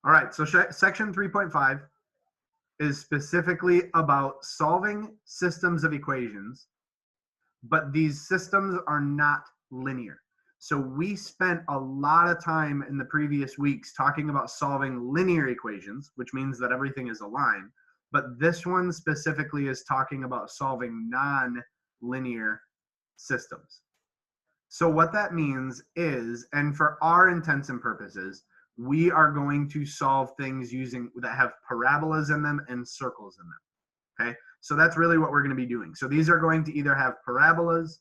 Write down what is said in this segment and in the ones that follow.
All right, so section 3.5 is specifically about solving systems of equations, but these systems are not linear. So we spent a lot of time in the previous weeks talking about solving linear equations, which means that everything is aligned. But this one specifically is talking about solving non-linear systems. So what that means is, and for our intents and purposes, we are going to solve things using that have parabolas in them and circles in them. Okay, so that's really what we're going to be doing. So these are going to either have parabolas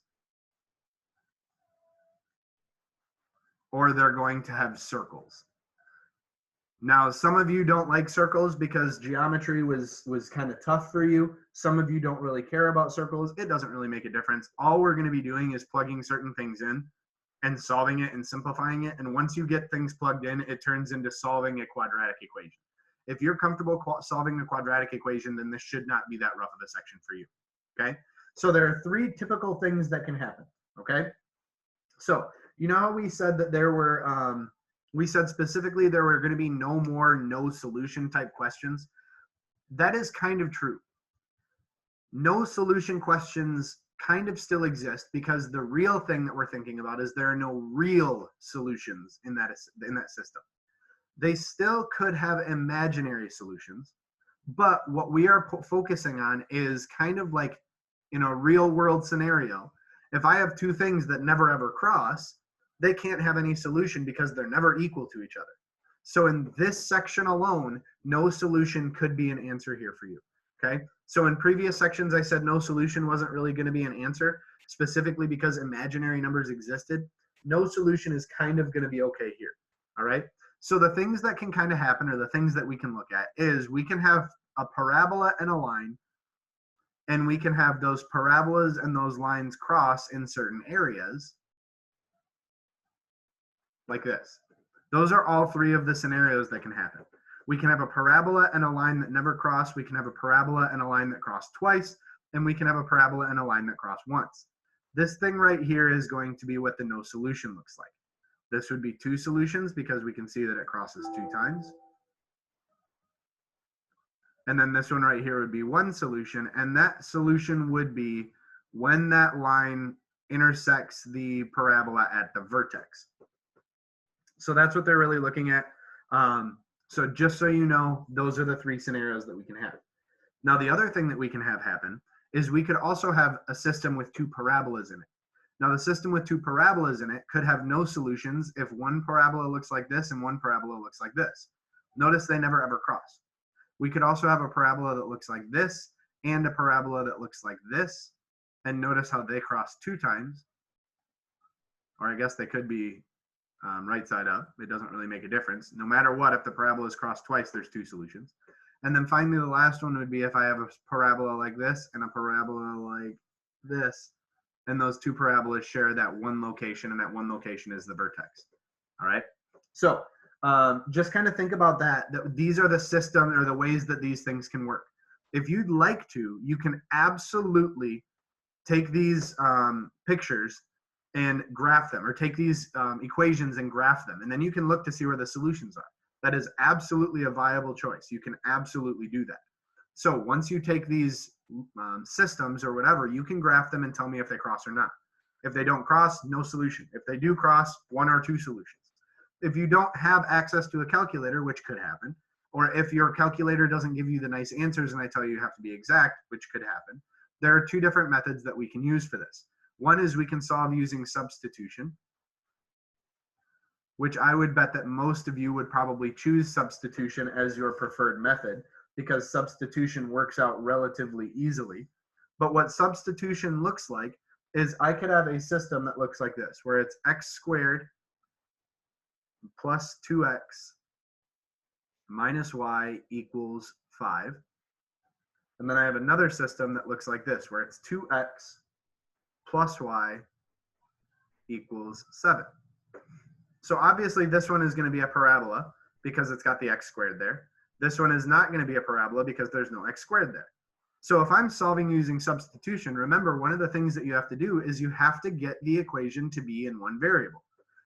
or they're going to have circles. Now, some of you don't like circles because geometry was kind of tough for you. Some of you don't really care about circles. It doesn't really make a difference. All we're going to be doing is plugging certain things in and solving it and simplifying it. And once you get things plugged in, it turns into solving a quadratic equation. If you're comfortable solving a quadratic equation, then this should not be that rough of a section for you. Okay? So there are three typical things that can happen. Okay? So you know how we said that there were, we said specifically there were going to be no more no solution type questions? That is kind of true. No solution questions kind of still exist because the real thing that we're thinking about is there are no real solutions in that system. They still could have imaginary solutions, but what we are focusing on is kind of like in a real world scenario. If I have two things that never ever cross, they can't have any solution because they're never equal to each other. So in this section alone, no solution could be an answer here for you. Okay, so in previous sections, I said no solution wasn't really going to be an answer, specifically because imaginary numbers existed. No solution is kind of going to be okay here. All right, so the things that can kind of happen, or the things that we can look at, is we can have a parabola and a line, and we can have those parabolas and those lines cross in certain areas, like this. Those are all three of the scenarios that can happen. We can have a parabola and a line that never cross. We can have a parabola and a line that cross twice. And we can have a parabola and a line that cross once. This thing right here is going to be what the no solution looks like. This would be two solutions because we can see that it crosses two times. And then this one right here would be one solution. And that solution would be when that line intersects the parabola at the vertex. So that's what they're really looking at. So just so you know, those are the three scenarios that we can have. Now, the other thing that we can have happen is we could also have a system with two parabolas in it. Now, the system with two parabolas in it could have no solutions if one parabola looks like this and one parabola looks like this. Notice they never ever cross. We could also have a parabola that looks like this and a parabola that looks like this. And notice how they cross two times. Or I guess they could be right side up. It doesn't really make a difference. No matter what, if the parabola is crossed twice, there's two solutions. And then finally, the last one would be if I have a parabola like this and a parabola like this, and those two parabolas share that one location, and that one location is the vertex. All right? So just kind of think about that. These are the system or the ways that these things can work. If you'd like to, you can absolutely take these pictures and graph them, or take these equations and graph them, and then you can look to see where the solutions are. That is absolutely a viable choice. You can absolutely do that. So once you take these systems or whatever, you can graph them and tell me if they cross or not. If they don't cross, no solution. If they do cross, one or two solutions. If you don't have access to a calculator, which could happen, or if your calculator doesn't give you the nice answers and I tell you you have to be exact, which could happen, there are two different methods that we can use for this. One is we can solve using substitution, which I would bet that most of you would probably choose substitution as your preferred method because substitution works out relatively easily. But what substitution looks like is I could have a system that looks like this, where it's x squared plus 2x minus y equals 5. And then I have another system that looks like this, where it's 2x plus y equals 7. So obviously this one is going to be a parabola because it's got the x squared there. This one is not going to be a parabola because there's no x squared there. So if I'm solving using substitution, remember one of the things that you have to do is you have to get the equation to be in one variable.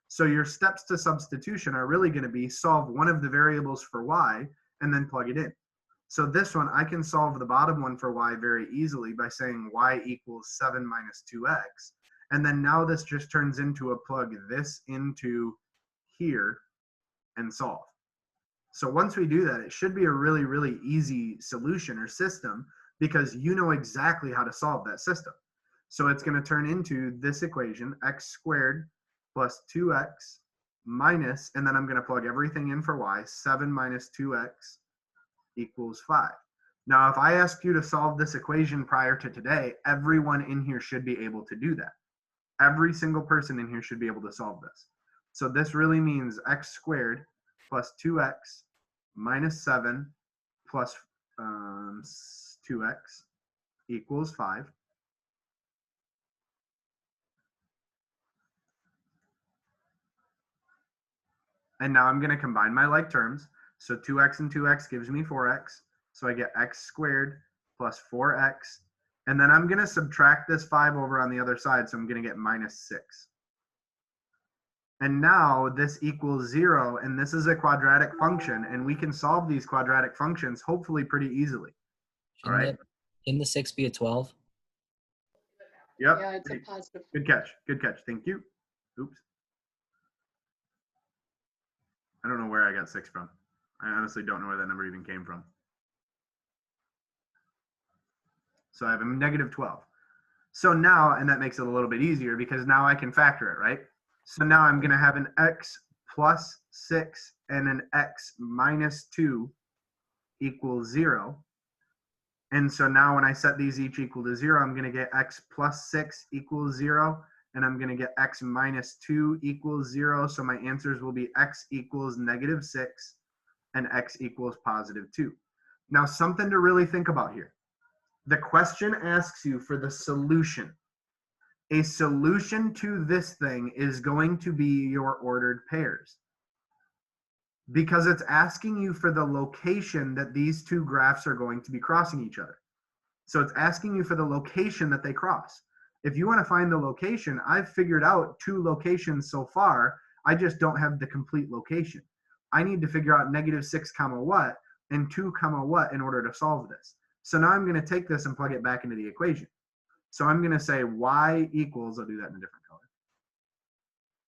So your steps to substitution are really going to be solve one of the variables for y and then plug it in. So this one, I can solve the bottom one for y very easily by saying y equals 7 minus 2x. And then now this just turns into a plug this into here and solve. So once we do that, it should be a really, really easy solution or system because you know exactly how to solve that system. So it's going to turn into this equation, x squared plus 2x minus, and then I'm going to plug everything in for y, 7 minus 2x equals 5. Now, if I ask you to solve this equation prior to today, everyone in here should be able to do that. Every single person in here should be able to solve this. So this really means x squared plus 2x minus 7 plus 2x equals 5. And now I'm going to combine my like terms. So 2x and 2x gives me 4x. So I get x squared plus 4x. And then I'm going to subtract this 5 over on the other side. So I'm going to get minus 6. And now this equals 0. And this is a quadratic function. And we can solve these quadratic functions hopefully pretty easily. All right. Shouldn't the 6 be a 12? Yep. Yeah, it's a positive. Good catch. Good catch. Thank you. Oops. I don't know where I got 6 from. I honestly don't know where that number even came from. So I have a negative 12. So now, and that makes it a little bit easier because now I can factor it, right? So now I'm going to have an x plus 6 and an x minus 2 equals 0. And so now when I set these each equal to 0, I'm going to get x plus 6 equals 0. And I'm going to get x minus 2 equals 0. So my answers will be x equals negative 6 and x equals positive 2. Now, something to really think about here. The question asks you for the solution. A solution to this thing is going to be your ordered pairs because it's asking you for the location that these two graphs are going to be crossing each other. So it's asking you for the location that they cross. If you want to find the location, I've figured out 2 locations so far. I just don't have the complete location. I need to figure out negative 6 comma what and 2 comma what in order to solve this. So now I'm going to take this and plug it back into the equation. So I'm going to say y equals, I'll do that in a different color.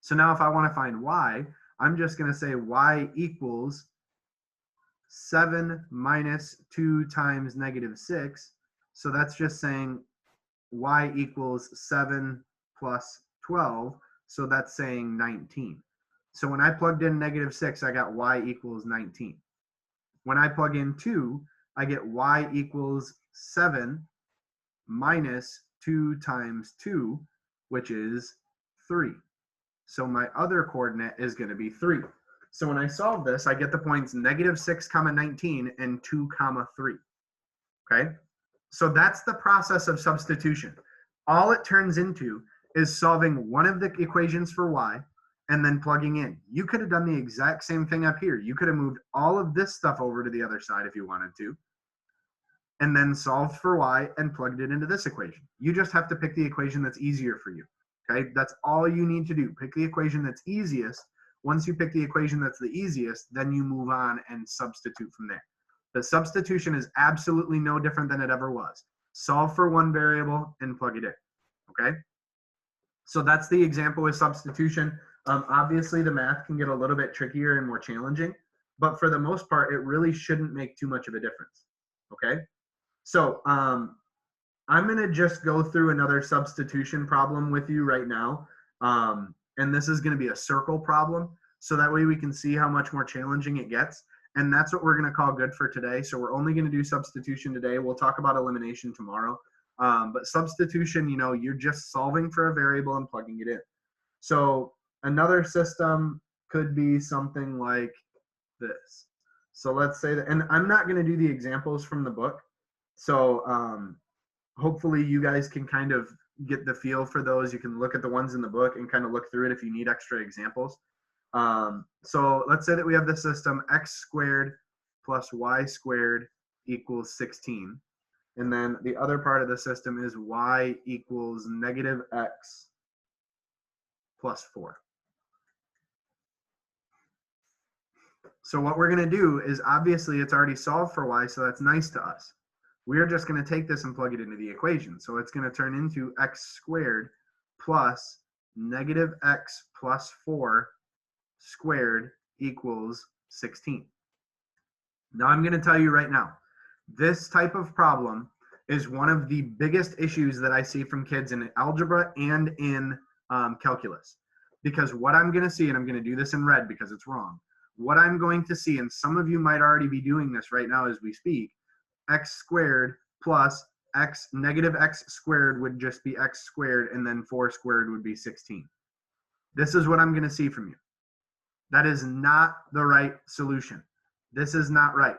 So now if I want to find y, I'm just going to say y equals 7 minus 2 times negative 6. So that's just saying y equals 7 plus 12. So that's saying 19. So when I plugged in negative 6, I got y equals 19. When I plug in 2, I get y equals 7 minus 2 times 2, which is 3. So my other coordinate is going to be 3. So when I solve this, I get the points negative 6 comma 19 and 2 comma 3. Okay? So that's the process of substitution. All it turns into is solving one of the equations for y and then plugging in. You could have done the exact same thing up here. You could have moved all of this stuff over to the other side if you wanted to, and then solved for y and plugged it into this equation. You just have to pick the equation that's easier for you. Okay, that's all you need to do. Pick the equation that's easiest. Once you pick the equation that's the easiest, then you move on and substitute from there. The substitution is absolutely no different than it ever was. Solve for one variable and plug it in. Okay, so that's the example with substitution. Obviously, the math can get a little bit trickier and more challenging, but for the most part, it really shouldn't make too much of a difference. Okay, so I'm going to just go through another substitution problem with you right now. And this is going to be a circle problem. So that way we can see how much more challenging it gets. And that's what we're going to call good for today. So we're only going to do substitution today. We'll talk about elimination tomorrow. But substitution, you know, you're just solving for a variable and plugging it in. So another system could be something like this. So let's say that, and I'm not going to do the examples from the book. So hopefully you guys can kind of get the feel for those. You can look at the ones in the book and kind of look through it if you need extra examples. So let's say that we have the system x squared plus y squared equals 16. And then the other part of the system is y equals negative x plus 4. So what we're going to do is, obviously it's already solved for y, so that's nice to us. We're just going to take this and plug it into the equation. So it's going to turn into x squared plus negative x plus 4 squared equals 16. Now I'm going to tell you right now, this type of problem is one of the biggest issues that I see from kids in algebra and in calculus. Because what I'm going to see, and I'm going to do this in red because it's wrong, what I'm going to see, and some of you might already be doing this right now as we speak, x squared plus x negative x squared would just be x squared, and then 4 squared would be 16. This is what I'm going to see from you. That is not the right solution. This is not right.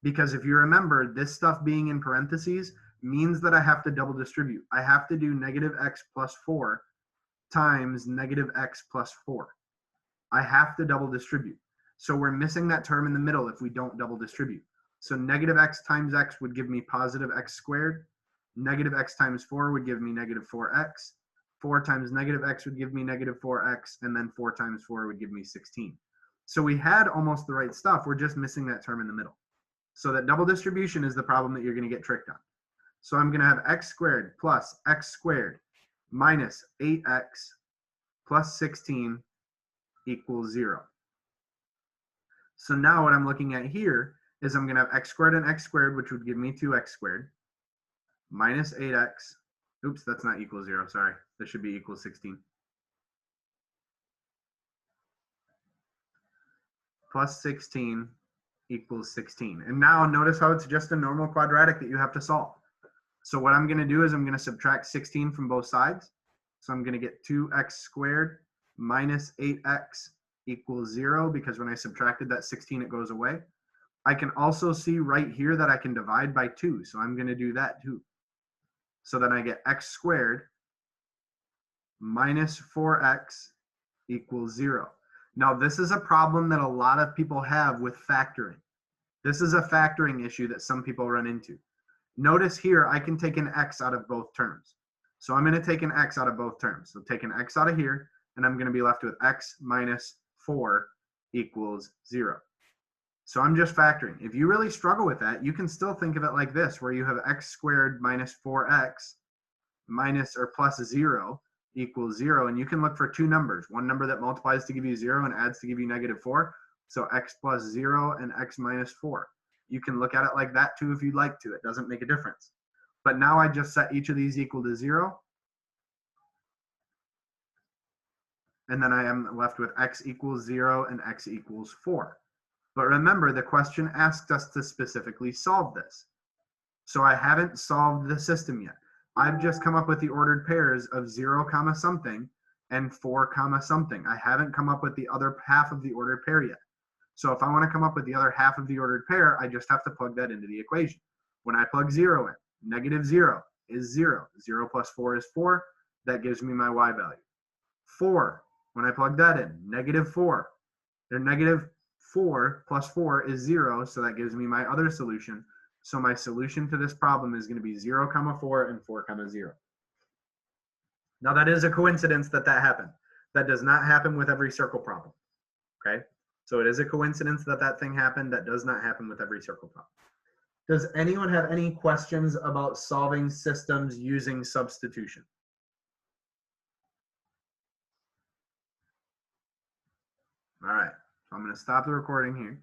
Because if you remember, this stuff being in parentheses means that I have to double distribute. I have to do negative x plus 4 times negative x plus 4. I have to double distribute. So we're missing that term in the middle if we don't double distribute. So negative x times x would give me positive x squared. Negative x times 4 would give me negative 4x. 4 times negative x would give me negative 4x, and then 4 times 4 would give me 16. So we had almost the right stuff. We're just missing that term in the middle. So that double distribution is the problem that you're going to get tricked on. So I'm going to have x squared plus x squared minus 8x plus 16 equals 0. So now what I'm looking at here is I'm going to have x squared and x squared, which would give me 2x squared, minus 8x. Oops, that's not equal 0. Sorry. This should be equal 16. Plus 16 equals 16. And now notice how it's just a normal quadratic that you have to solve. So what I'm going to do is I'm going to subtract 16 from both sides. So I'm going to get 2x squared minus 8x equals 0, because when I subtracted that 16, it goes away. I can also see right here that I can divide by 2. So I'm going to do that too. So then I get x squared minus 4x equals 0. Now this is a problem that a lot of people have with factoring. This is a factoring issue that some people run into. Notice here, I can take an x out of both terms. So I'm going to take an x out of both terms. So take an x out of here, and I'm going to be left with x minus 4 equals 0. So I'm just factoring. If you really struggle with that, you can still think of it like this, where you have x squared minus 4x minus or plus 0 equals 0. And you can look for two numbers, one number that multiplies to give you 0 and adds to give you negative 4. So x plus 0 and x minus 4. You can look at it like that too if you'd like to. It doesn't make a difference. But now I just set each of these equal to 0. And then I am left with x equals 0 and x equals 4. But remember, the question asked us to specifically solve this. So I haven't solved the system yet. I've just come up with the ordered pairs of 0 comma something and 4 comma something. I haven't come up with the other half of the ordered pair yet. So if I want to come up with the other half of the ordered pair, I just have to plug that into the equation. When I plug 0 in, negative 0 is 0. 0 plus 4 is 4. That gives me my y value. 4, when I plug that in, negative 4. Negative 4 plus 4 is 0, so that gives me my other solution. So my solution to this problem is going to be 0 comma 4 and 4 comma 0. Now that is a coincidence that that happened. That does not happen with every circle problem. Okay? So it is a coincidence that that thing happened. That does not happen with every circle problem. Does anyone have any questions about solving systems using substitution? All right, so I'm going to stop the recording here.